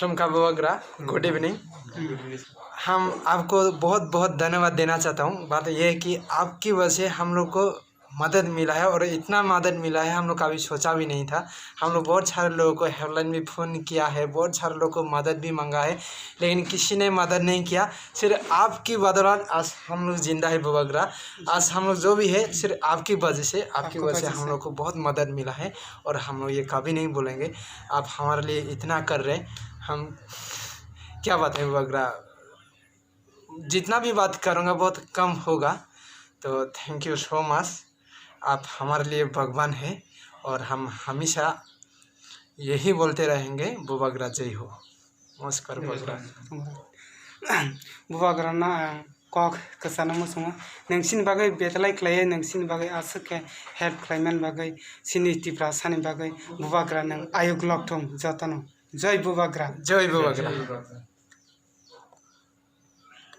आश्रम का बुवाग्रा, good evening. हम आपको बहुत बहुत धन्यवाद देना चाहता हूँ। बात यह है कि आपकी वजह से हम लोग को मदद मिला है, और इतना मदद मिला है हम लोग कभी सोचा भी नहीं था। हम लोग बहुत सारे लोगों को हेल्पलाइन भी फ़ोन किया है, बहुत सारे लोगों को मदद भी मांगा है, लेकिन किसी ने मदद नहीं किया। सिर्फ आपकी बदौलत आज हम लोग जिंदा है बुवाग्रा। आज हम लोग जो भी है सिर्फ आपकी वजह से, आपकी वजह से हम लोग को बहुत मदद मिला है, और हम लोग ये कभी नहीं बोलेंगे। आप हमारे लिए इतना कर रहे हैं, हम क्या बात है बुवाग्रा, जितना भी बात करूँगा बहुत कम होगा। तो थैंक यू सो मच। आप हमारे लिए भगवान है, और हम हमेशा यही बोलते रहेंगे, बुवाग्रा जय हो। नमस्कार बुवाग्रा। बुवाग्रा ना कक कसाना मुसुङो नोंसिनि बागै बेतलाय क्लाय नोंसिनि बागै आसुके हेल्प क्लाइमेन बागै सिनिटिफ्रा सानि बागै बुवाग्रा नों आयुग लक्टम जतन जय बुवाग्रा। जय बुवाग्रा।